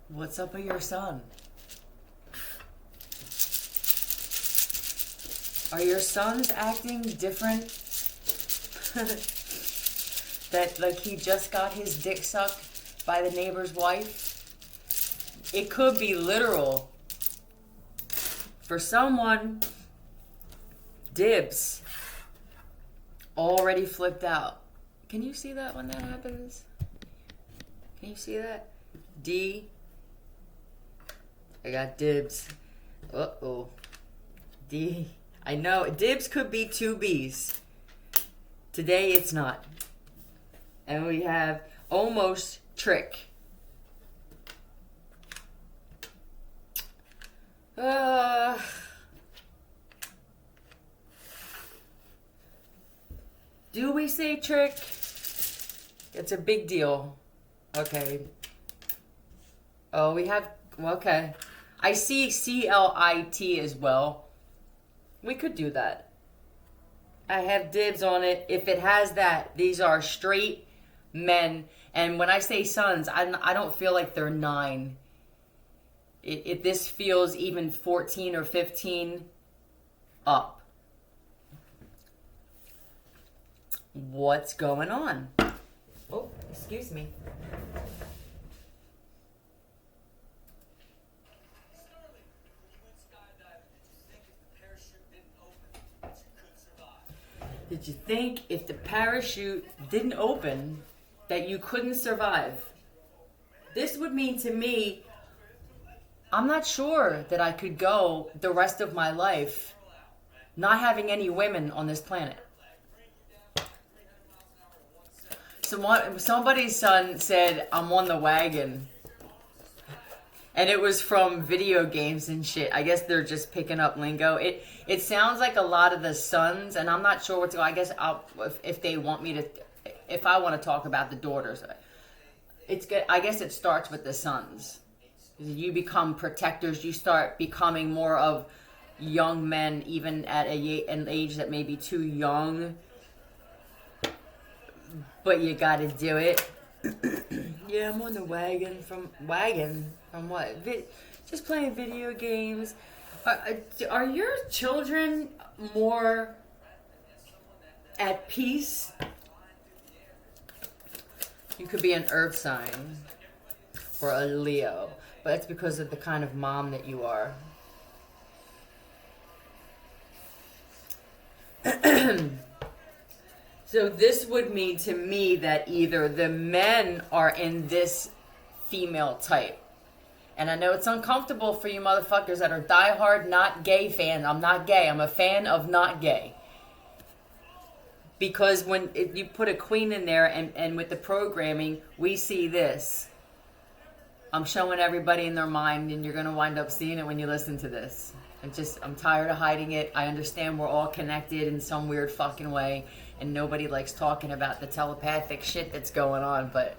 What's up with your son? Are your sons acting different? That like he just got his dick sucked by the neighbor's wife? It could be literal. For someone, dibs already flipped out. Can you see that when that happens? Can you see that? D. I got dibs. Uh-oh. D. I know. Dibs could be two B's. Today it's not. And we have almost trick. Do we say trick? It's a big deal. Okay. Oh, we have... Okay. I see CLIT as well. We could do that. I have dibs on it. If it has that, these are straight men. And when I say sons, I don't feel like they're 9. This feels even 14 or 15 up. What's going on? Oh, excuse me. Did you think if the parachute didn't open that you couldn't survive? This would mean to me, I'm not sure that I could go the rest of my life not having any women on this planet. Somebody's son said, I'm on the wagon. And it was from video games and shit. I guess they're just picking up lingo. It sounds like a lot of the sons, and I'm not sure what to go. I guess if they want me to, if I want to talk about the daughters, it's good. I guess it starts with the sons. You become protectors. You start becoming more of young men, even at an age that may be too young. But you got to do it. Yeah, I'm on the wagon. From what? Just playing video games. Are your children more at peace? You could be an earth sign or a Leo, but it's because of the kind of mom that you are. So this would mean to me that either the men are in this female type. And I know it's uncomfortable for you motherfuckers that are diehard not gay fans. I'm not gay. I'm a fan of not gay. Because when you put a queen in there and with the programming, we see this. I'm showing everybody in their mind, and you're going to wind up seeing it when you listen to this. I'm tired of hiding it. I understand we're all connected in some weird fucking way, and nobody likes talking about the telepathic shit that's going on, but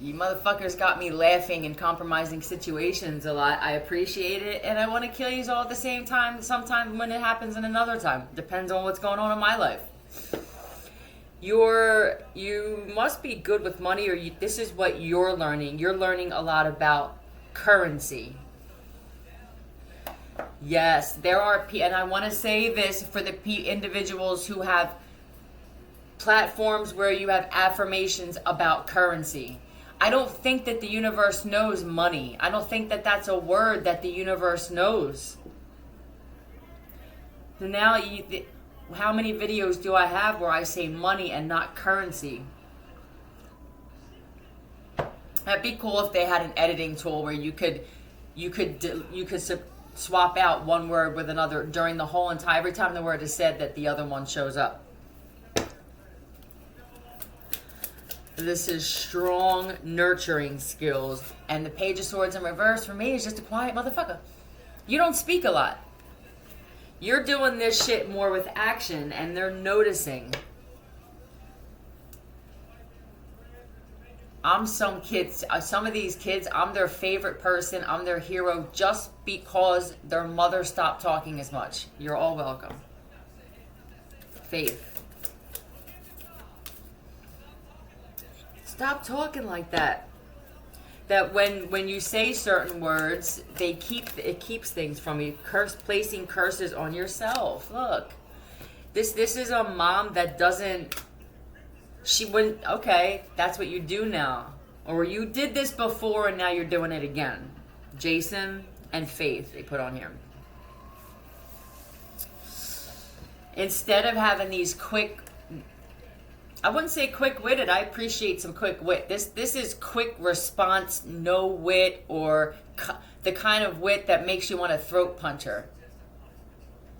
you motherfuckers got me laughing in compromising situations a lot. I appreciate it, and I want to kill you all at the same time, sometime when it happens in another time. Depends on what's going on in my life. You must be good with money, or this is what you're learning. You're learning a lot about currency. Yes, there are, and I want to say this for the individuals who have platforms where you have affirmations about currency. I don't think that the universe knows money. I don't think that that's a word that the universe knows. So now, how many videos do I have where I say money and not currency? That'd be cool if they had an editing tool where you could swap out one word with another during the whole entire, every time the word is said, that the other one shows up. This is strong nurturing skills. And the Page of Swords in reverse for me is just a quiet motherfucker. You don't speak a lot. You're doing this shit more with action, and they're noticing. I'm some of these kids, I'm their favorite person. I'm their hero just because their mother stopped talking as much. You're all welcome. Faith. Stop talking like that. that when you say certain words, it keeps things from you. Placing curses on yourself. Look, this is a mom that doesn't. She wouldn't. Okay, that's what you do now, or you did this before and now you're doing it again. Jason and Faith, they put on here. Instead of having these quick, I wouldn't say quick-witted. I appreciate some quick wit. This is quick response, no wit, or the kind of wit that makes you want to throat punch her.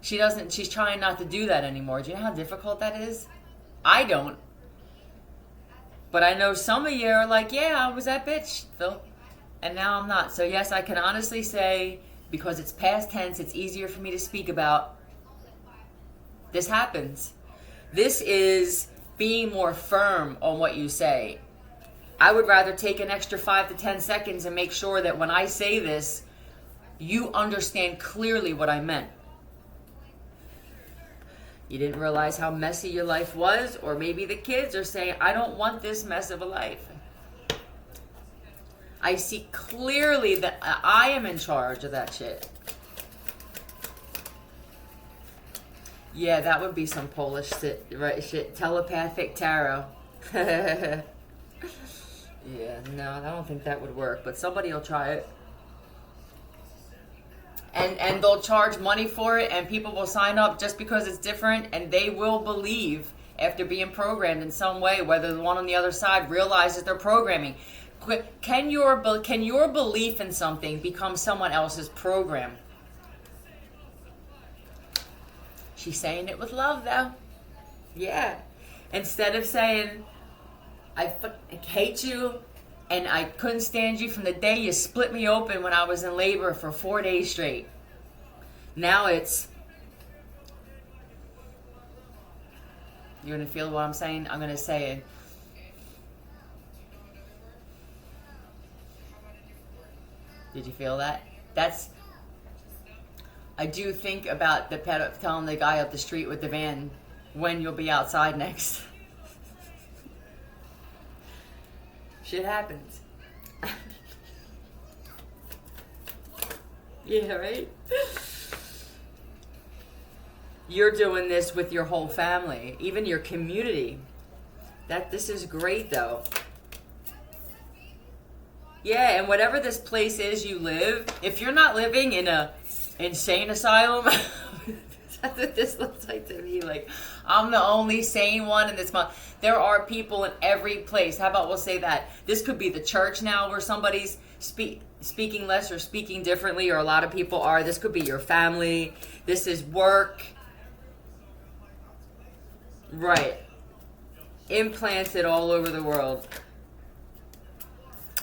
She's trying not to do that anymore. Do you know how difficult that is? I don't. But I know some of you are like, yeah, I was that bitch, Phil. And now I'm not. So yes, I can honestly say, because it's past tense, it's easier for me to speak about. This happens. This is being more firm on what you say. I would rather take an extra 5 to 10 seconds and make sure that when I say this, you understand clearly what I meant. You didn't realize how messy your life was, or maybe the kids are saying, I don't want this mess of a life. I see clearly that I am in charge of that shit. Yeah, that would be some Polish shit, right? Shit, telepathic tarot. Yeah, no, I don't think that would work, but somebody will try it. And they'll charge money for it, and people will sign up just because it's different, and they will believe after being programmed in some way, whether the one on the other side realizes they're programming. Can your belief in something become someone else's program? She's saying it with love, though. Yeah. Instead of saying, I hate you, and I couldn't stand you from the day you split me open when I was in labor for 4 days straight. Now it's, you're going to feel what I'm saying? I'm going to say it. Did you feel that? I do think about telling the guy up the street with the van when you'll be outside next. Shit happens. Yeah, right? You're doing this with your whole family, even your community. This is great, though. Yeah, and whatever this place is you live, if you're not living in a insane asylum, that's what this looks like to me. Like, I'm the only sane one in this month. There are people in every place. How about we'll say that? This could be the church now where somebody's speaking less or speaking differently, or a lot of people are. This could be your family. This is work. Right. Implanted all over the world.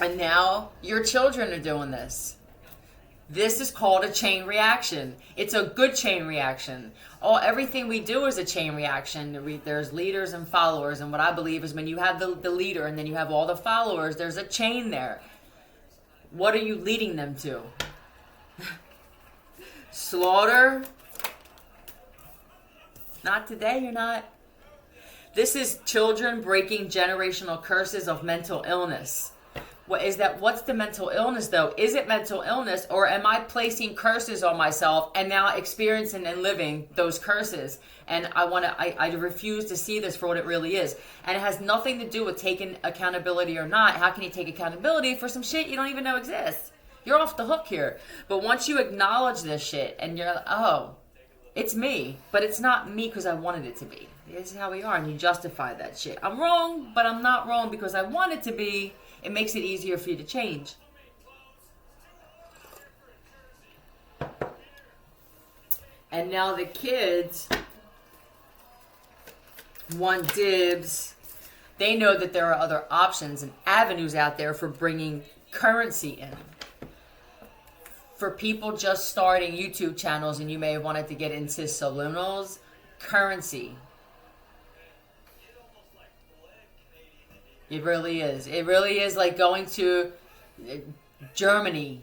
And now your children are doing this. This is called a chain reaction. It's a good chain reaction. Everything we do is a chain reaction. There's leaders and followers. And what I believe is when you have the leader and then you have all the followers, there's a chain there. What are you leading them to? Slaughter? Not today, you're not. This is children breaking generational curses of mental illness. What's the mental illness, though? Is it mental illness, or am I placing curses on myself and now experiencing and living those curses? And I refuse to see this for what it really is. And it has nothing to do with taking accountability or not. How can you take accountability for some shit you don't even know exists? You're off the hook here. But once you acknowledge this shit and you're like, oh, it's me, but it's not me because I wanted it to be. This is how we are, and you justify that shit. I'm wrong, but I'm not wrong because I want it to be. It makes it easier for you to change. And now the kids want dibs. They know that there are other options and avenues out there for bringing currency in. For people just starting YouTube channels, and you may have wanted to get into subliminals, currency. It really is. It really is like going to Germany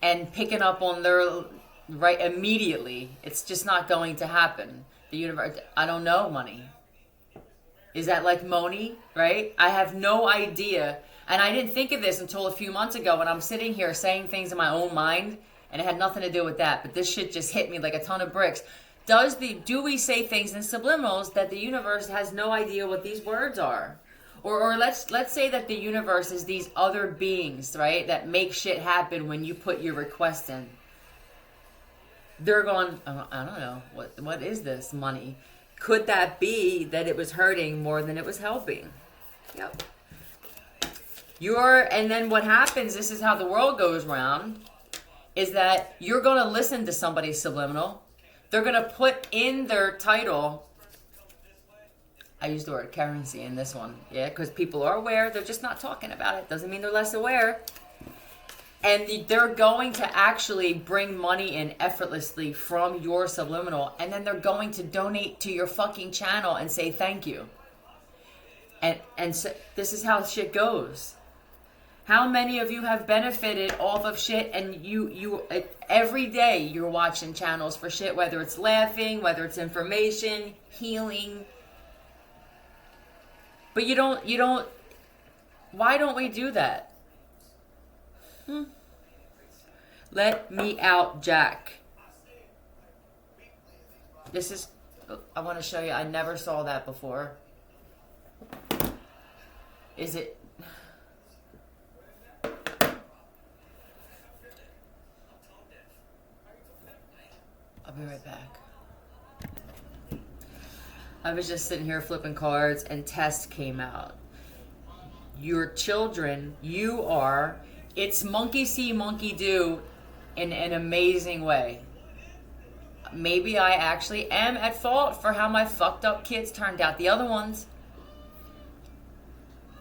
and picking up on their right immediately. It's just not going to happen. The universe, I don't know, money. Is that like money, right? I have no idea And I didn't think of this until a few months ago when I'm sitting here saying things in my own mind, and it had nothing to do with that. But this shit just hit me like a ton of bricks. Do we say things in subliminals that the universe has no idea what these words are? Or let's say that the universe is these other beings, right, that make shit happen when you put your request in. They're going, I don't know, what is this money? Could that be that it was hurting more than it was helping? Yep. And then what happens, this is how the world goes round, is that you're going to listen to somebody's subliminal. They're going to put in their title, I use the word currency in this one, yeah, because people are aware, they're just not talking about it. Doesn't mean they're less aware. And they're going to actually bring money in effortlessly from your subliminal, and then they're going to donate to your fucking channel and say thank you. And so this is how shit goes. How many of you have benefited off of shit, and you every day you're watching channels for shit, whether it's laughing, whether it's information, healing. But you don't, why don't we do that? Let me out, Jack. I want to show you, I never saw that before. Is it? I'll be right back. I was just sitting here flipping cards and test came out. Your children, it's monkey see, monkey do in an amazing way. Maybe I actually am at fault for how my fucked up kids turned out. The other ones.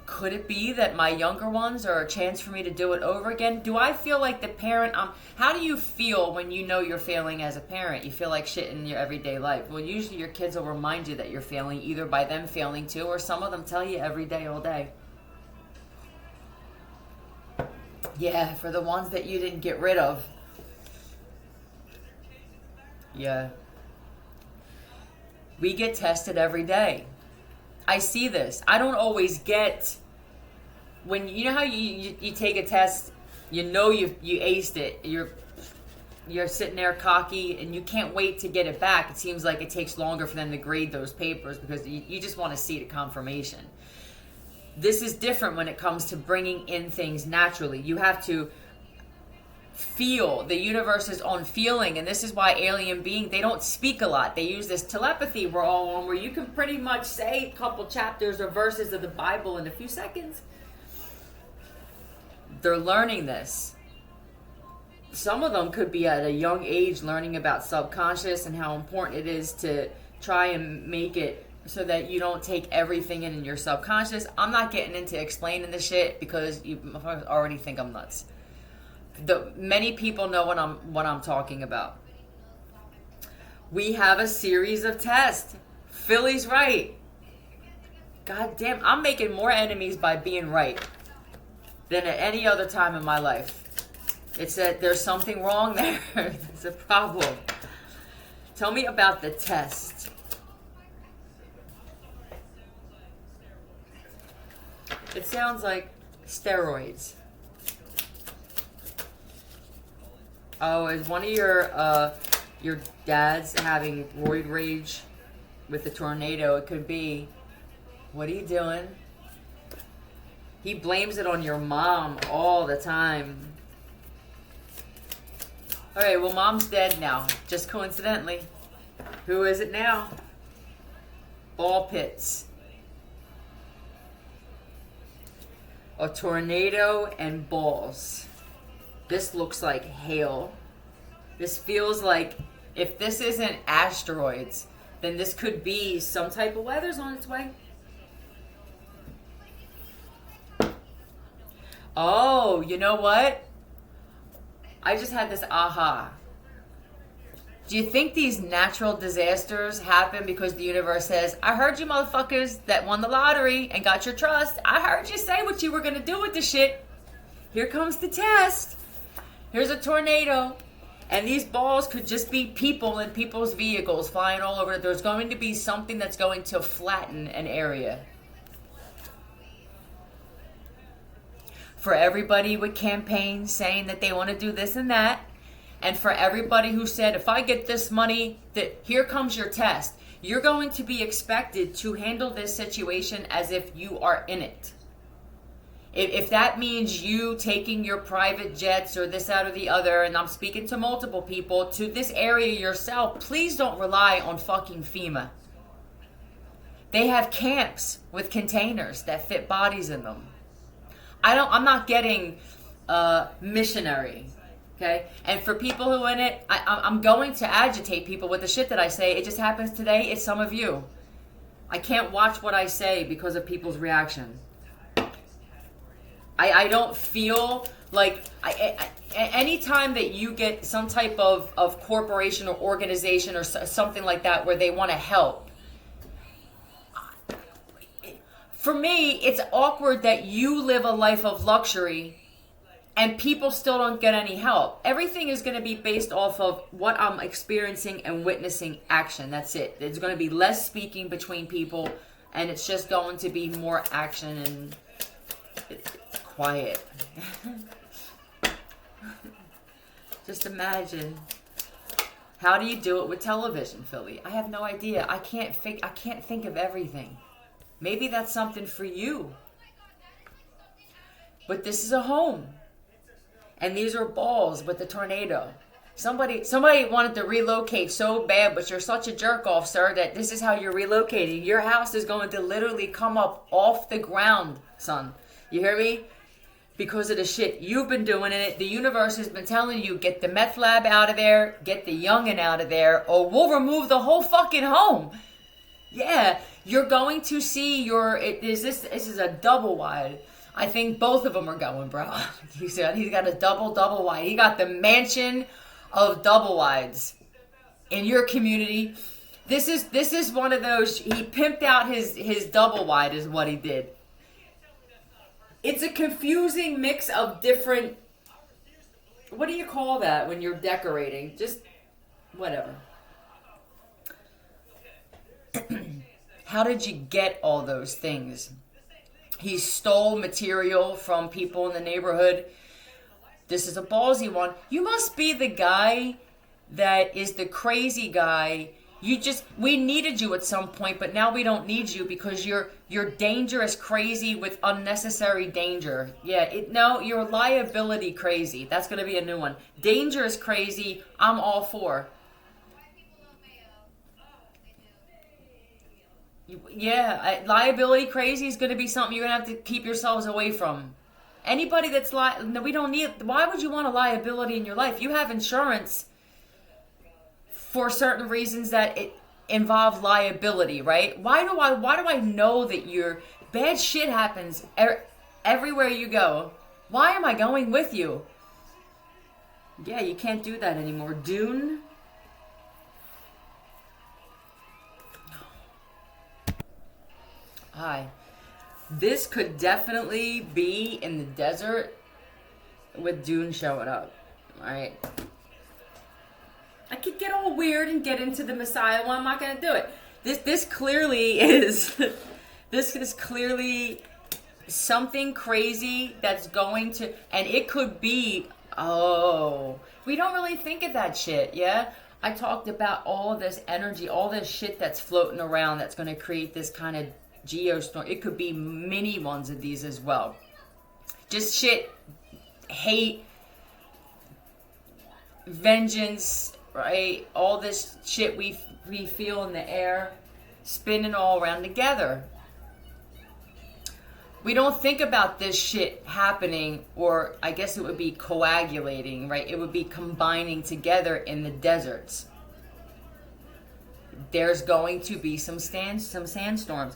Could it be that my younger ones are a chance for me to do it over again? Do I feel like the parent? How do you feel when you know you're failing as a parent? You feel like shit in your everyday life. Well, usually your kids will remind you that you're failing, either by them failing too, or some of them tell you every day, all day. Yeah, for the ones that you didn't get rid of. Yeah. We get tested every day. I see this. I don't always get, when you know how you take a test, you know you aced it. You're sitting there cocky and you can't wait to get it back. It seems like it takes longer for them to grade those papers because you just want to see the confirmation. This is different when it comes to bringing in things naturally. You have to feel. The universe is on feeling, and this is why alien beings, they don't speak a lot. They use this telepathy we're all on, where you can pretty much say a couple chapters or verses of the Bible in a few seconds. They're learning this. Some of them could be at a young age learning about subconscious and how important it is to try and make it so that you don't take everything in your subconscious. I'm not getting into explaining the shit because you already think I'm nuts. Many people know what I'm talking about. We have a series of tests. Philly's right. God damn, I'm making more enemies by being right than at any other time in my life. It's that there's something wrong there. There's a problem. Tell me about the test. It sounds like steroids. Oh, is one of your dads having roid rage with the tornado? It could be. What are you doing? He blames it on your mom all the time. All right, well, mom's dead now. Just coincidentally. Who is it now? Ball pits. A tornado and balls. This looks like hail. This feels like, if this isn't asteroids, then this could be some type of weather's on its way. Oh, you know what? I just had this aha. Do you think these natural disasters happen because the universe says, I heard you motherfuckers that won the lottery and got your trust. I heard you say what you were going to do with the shit. Here comes the test. Here's a tornado. And these balls could just be people in people's vehicles flying all over. There's going to be something that's going to flatten an area. for everybody with campaigns saying that they want to do this and that, and for everybody who said, if I get this money, that here comes your test. You're going to be expected to handle this situation as if you are in it. If that means you taking your private jets or this, that, or the other, and I'm speaking to multiple people, to this area yourself, please don't rely on fucking FEMA. They have camps with containers that fit bodies in them. I'm not getting missionary, okay? And for people who are in it, I'm going to agitate people with the shit that I say. It just happens today. It's some of you. I can't watch what I say because of people's reaction. I don't feel like anytime that you get some type of corporation or organization or something like that where they want to help, for me, it's awkward that you live a life of luxury and people still don't get any help. Everything is going to be based off of what I'm experiencing and witnessing action. That's it. There's going to be less speaking between people, and it's just going to be more action and quiet. Just imagine. How do you do it with television, Philly? I have no idea. I can't think of everything. Maybe that's something for you. But this is a home. And these are balls with the tornado. Somebody wanted to relocate so bad, but you're such a jerk off, sir, that this is how you're relocating. Your house is going to literally come up off the ground, son. You hear me? Because of the shit you've been doing in it. The universe has been telling you, get the meth lab out of there, get the youngin' out of there, or we'll remove the whole fucking home. Yeah, you're going to see this is a double wide. I think both of them are going, bro. He's got a double wide. He got the mansion of double wides in your community. This is one of those, he pimped out his double wide is what he did. It's a confusing mix of different, what do you call that when you're decorating? Just whatever. How did you get all those things? He stole material from people in the neighborhood. This is a ballsy one. You must be the guy that is the crazy guy. We needed you at some point, but now we don't need you because you're dangerous crazy with unnecessary danger. Yeah, you're liability crazy. That's going to be a new one. Dangerous crazy, I'm all for. Yeah, liability crazy is going to be something you're going to have to keep yourselves away from. Anybody that's we don't need. Why would you want a liability in your life? You have insurance for certain reasons that it involve liability, right? Why do I know that bad shit happens everywhere you go? Why am I going with you? Yeah, you can't do that anymore. Dune. Hi. This could definitely be in the desert with Dune showing up. Alright. I could get all weird and get into the Messiah one. I'm not going to do it. This clearly is... this is clearly something crazy that's going to... And it could be... Oh. We don't really think of that shit, yeah? I talked about all of this energy, all this shit that's floating around that's going to create this kind of geostorm. It could be mini ones of these as well. Just shit, hate, vengeance, right? All this shit we feel in the air, spinning all around together. We don't think about this shit happening, or I guess it would be coagulating, right? It would be combining together in the deserts. There's going to be some sandstorms.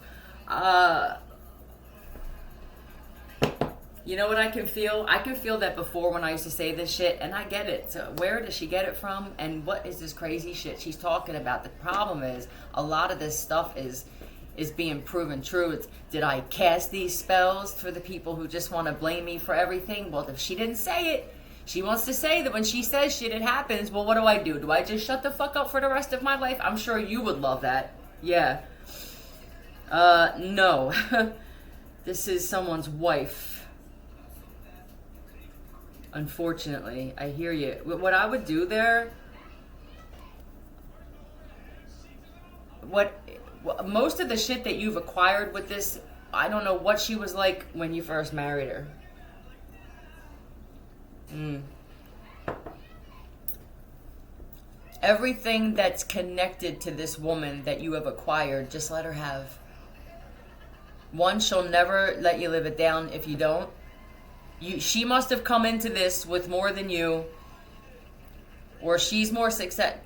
You know what I can feel? I can feel that before when I used to say this shit, and I get it. So where does she get it from? And what is this crazy shit she's talking about? The problem is, a lot of this stuff is being proven true. Did I cast these spells for the people who just want to blame me for everything? Well, if she didn't say it, she wants to say that when she says shit, it happens. Well, what do? Do I just shut the fuck up for the rest of my life? I'm sure you would love that. Yeah. No. This is someone's wife. Unfortunately, I hear you. What I would do there, what most of the shit that you've acquired with this, I don't know what she was like when you first married her. Everything that's connected to this woman that you have acquired, just let her have. One, she'll never let you live it down if you don't. She must have come into this with more than you, or she's more success.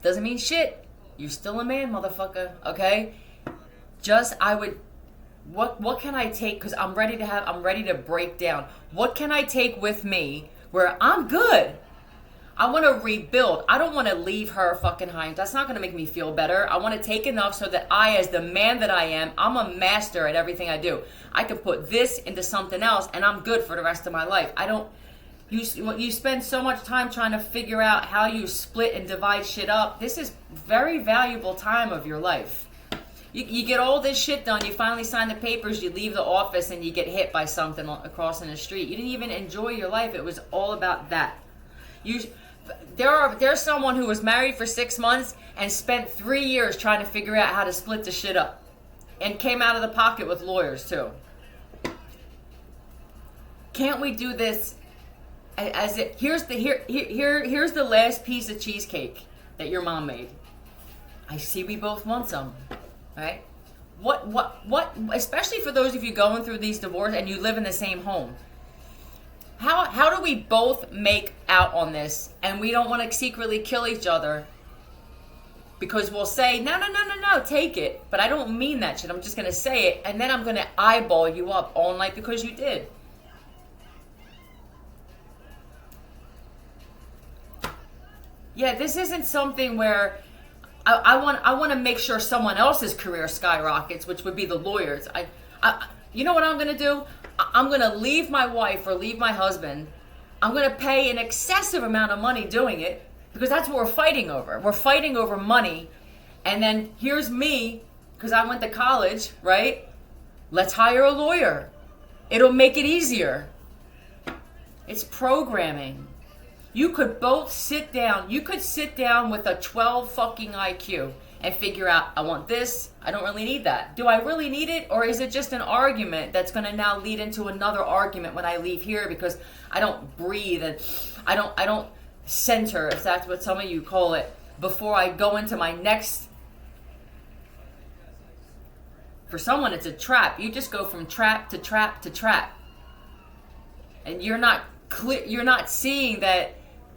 Doesn't mean shit. You're still a man, motherfucker. Okay? I would. What can I take? Because I'm ready to break down. What can I take with me where I'm good? I want to rebuild. I don't want to leave her fucking high. That's not going to make me feel better. I want to take enough so that I, as the man that I am, I'm a master at everything I do. I can put this into something else and I'm good for the rest of my life. You spend so much time trying to figure out how you split and divide shit up. This is very valuable time of your life. You get all this shit done. You finally sign the papers. You leave the office and you get hit by something across in the street. You didn't even enjoy your life. It was all about that. There's someone who was married for 6 months and spent 3 years trying to figure out how to split the shit up, and came out of the pocket with lawyers too. Can't we do this as it? Here's the last piece of cheesecake that your mom made. I see we both want some, right? What? Especially for those of you going through these divorces and you live in the same home. How do we both make out on this and we don't want to secretly kill each other because we'll say, no, take it. But I don't mean that shit. I'm just going to say it. And then I'm going to eyeball you up all night because you did. Yeah, this isn't something where I want to make sure someone else's career skyrockets, which would be the lawyers. You know what I'm going to do? I'm going to leave my wife or leave my husband. I'm going to pay an excessive amount of money doing it because that's what we're fighting over. We're fighting over money. And then here's me, because I went to college, right? Let's hire a lawyer. It'll make it easier. It's programming. You could both sit down. You could sit down with a 12 fucking IQ and figure out, I want this, I don't really need that. Do I really need it? Or is it just an argument that's going to now lead into another argument when I leave here because I don't breathe and I don't center, if that's what some of you call it, before I go into my next. For someone, it's a trap. You just go from trap to trap to trap. And you're not seeing that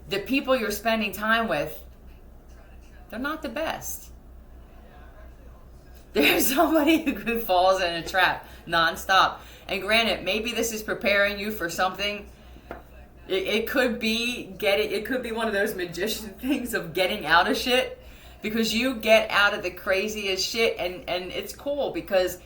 the people you're spending time with, they're not the best. There's somebody who falls in a trap nonstop. And granted, maybe this is preparing you for something. It could be one of those magician things of getting out of shit, because you get out of the craziest shit and it's cool because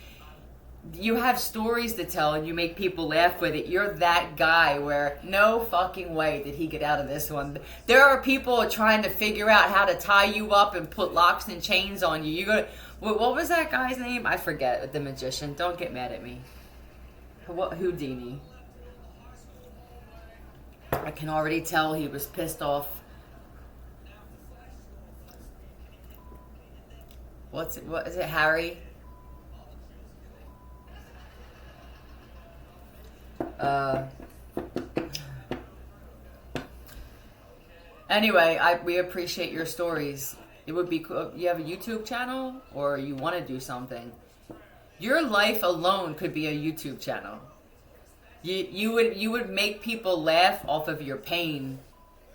you have stories to tell and you make people laugh with it. You're that guy where no fucking way did he get out of this one. There are people trying to figure out how to tie you up and put locks and chains on you. You go, what was that guy's name? I forget. The magician. Don't get mad at me. Houdini. I can already tell he was pissed off. What is it, Harry? Anyway, we appreciate your stories. It would be cool. You have a YouTube channel or you want to do something. Your life alone could be a YouTube channel. You would make people laugh off of your pain.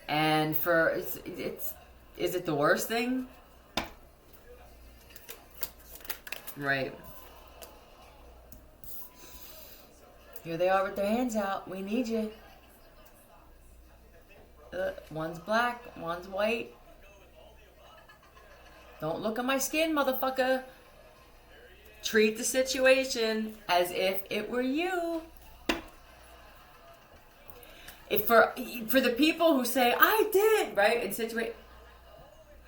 And is it the worst thing? Right. Here they are with their hands out. We need you. One's black, one's white. Don't look at my skin, motherfucker. Treat the situation as if it were you. If for the people who say, I did, right? And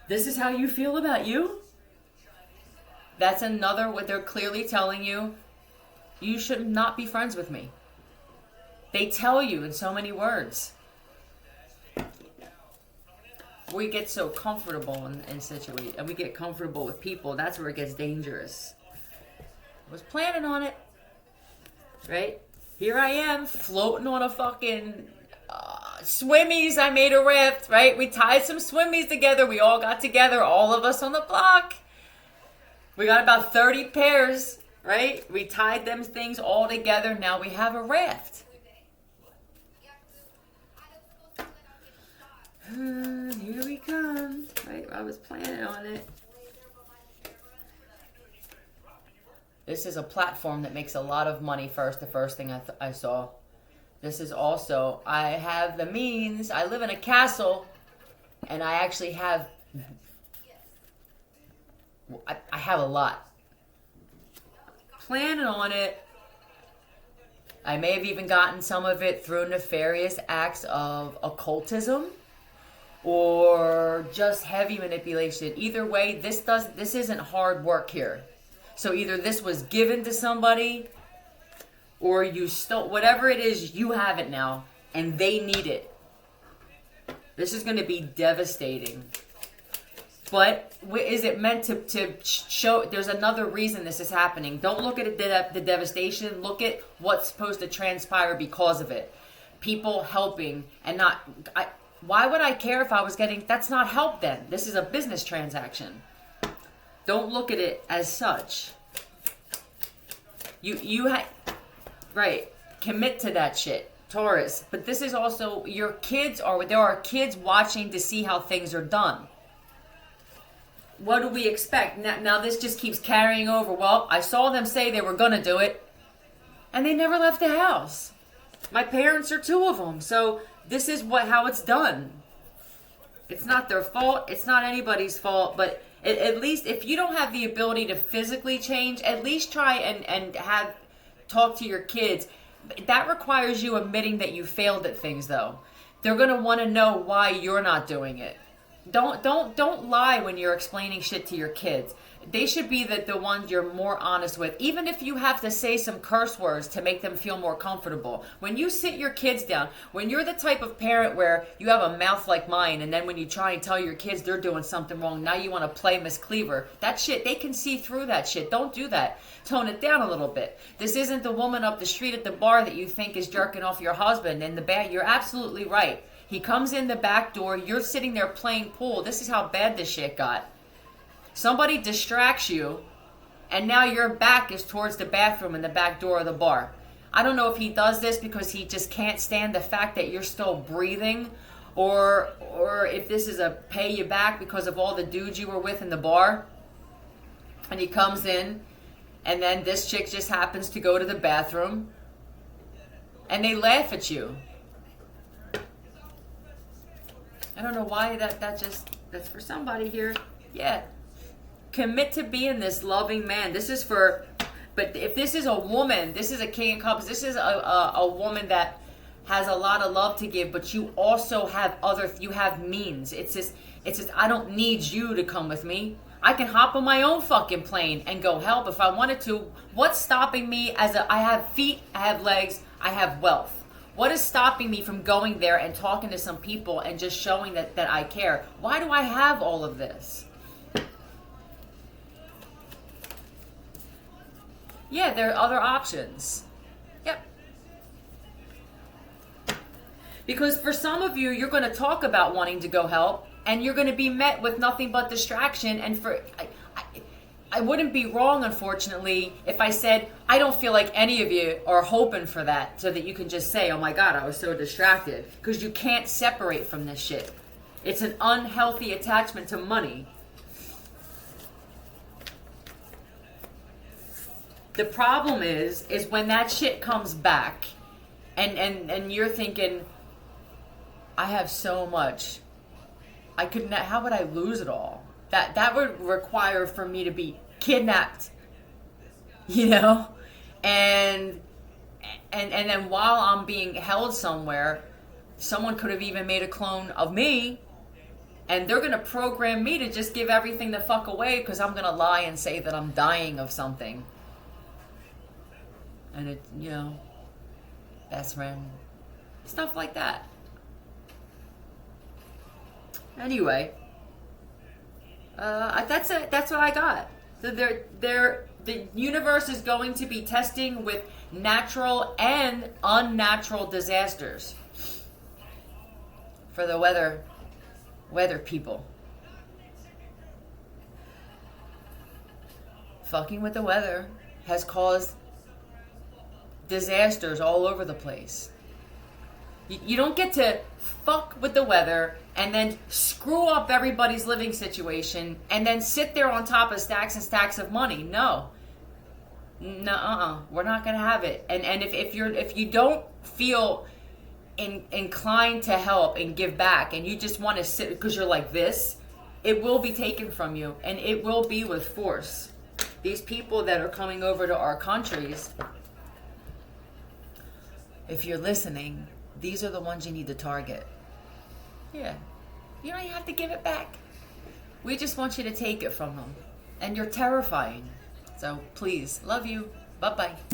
this is how you feel about you? That's another, what they're clearly telling you. You should not be friends with me. They tell you in so many words. we get so comfortable in situations, and we get comfortable with people. That's where it gets dangerous. I was planning on it, right? Here I am floating on a fucking swimmies. I made a raft, right? We tied some swimmies together. We all got together, all of us on the block. We got about 30 pairs, right? We tied them things all together. Now we have a raft. Here we come. Right, I was planning on it. This is a platform that makes a lot of money first. The first thing I saw. This is also, I have the means. I live in a castle. And I actually have, I have a lot. Planning on it. I may have even gotten some of it through nefarious acts of occultism. Or just heavy manipulation. Either way, this isn't hard work here. So either this was given to somebody, or you stole, whatever it is, you have it now, and they need it. This is going to be devastating. But is it meant to show? There's another reason this is happening. Don't look at the devastation. Look at what's supposed to transpire because of it. People helping and not... Why would I care if I was getting... That's not help then. This is a business transaction. Don't look at it as such. Right. Commit to that shit. Taurus. But this is also... Your kids are... There are kids watching to see how things are done. What do we expect? Now this just keeps carrying over. Well, I saw them say they were going to do it. And they never left the house. My parents are two of them. So... This is how it's done. It's not their fault. It's not anybody's fault. But at least if you don't have the ability to physically change, at least try and talk to your kids. That requires you admitting that you failed at things, though. They're gonna want to know why you're not doing it. Don't lie when you're explaining shit to your kids. They should be the ones you're more honest with, even if you have to say some curse words to make them feel more comfortable. When you sit your kids down, when you're the type of parent where you have a mouth like mine, and then when you try and tell your kids they're doing something wrong, now you want to play Miss Cleaver. That shit, they can see through that shit. Don't do that. Tone it down a little bit. This isn't the woman up the street at the bar that you think is jerking off your husband in the bed. You're absolutely right. He comes in the back door, you're sitting there playing pool. This is how bad this shit got. Somebody distracts you, and now your back is towards the bathroom and the back door of the bar. I don't know if he does this because he just can't stand the fact that you're still breathing, or if this is a pay you back because of all the dudes you were with in the bar. And he comes in, and then this chick just happens to go to the bathroom, and they laugh at you. I don't know why that's for somebody here. Yeah. Commit to being this loving man. This is for, but if this is a woman, this is a King of Cups. This is a woman that has a lot of love to give, but you also have you have means. It's just, I don't need you to come with me. I can hop on my own fucking plane and go help if I wanted to. What's stopping me I have feet, I have legs, I have wealth. What is stopping me from going there and talking to some people and just showing that I care? Why do I have all of this? Yeah, there are other options. Yep. Because for some of you, you're going to talk about wanting to go help, and you're going to be met with nothing but distraction. And I wouldn't be wrong, unfortunately, if I said, I don't feel like any of you are hoping for that, so that you can just say, oh my God, I was so distracted. Because you can't separate from this shit. It's an unhealthy attachment to money. The problem is when that shit comes back and you're thinking, I have so much. How would I lose it all? That would require for me to be kidnapped, you know? And then while I'm being held somewhere, someone could have even made a clone of me, and they're going to program me to just give everything the fuck away because I'm going to lie and say that I'm dying of something. And it, you know, best friend, stuff like that. Anyway, that's it. That's what I got. So the universe is going to be testing with natural and unnatural disasters for the weather people. Fucking with the weather has caused disasters all over the place. You don't get to fuck with the weather and then screw up everybody's living situation and then sit there on top of stacks and stacks of money. No. No, we're not gonna have it. And if you don't feel inclined to help and give back, and you just want to sit because you're like this, it will be taken from you, and it will be with force. These people that are coming over to our countries, if you're listening, these are the ones you need to target. Yeah, you don't even have to give it back. We just want you to take it from them, and you're terrifying. So please, love you. Bye-bye.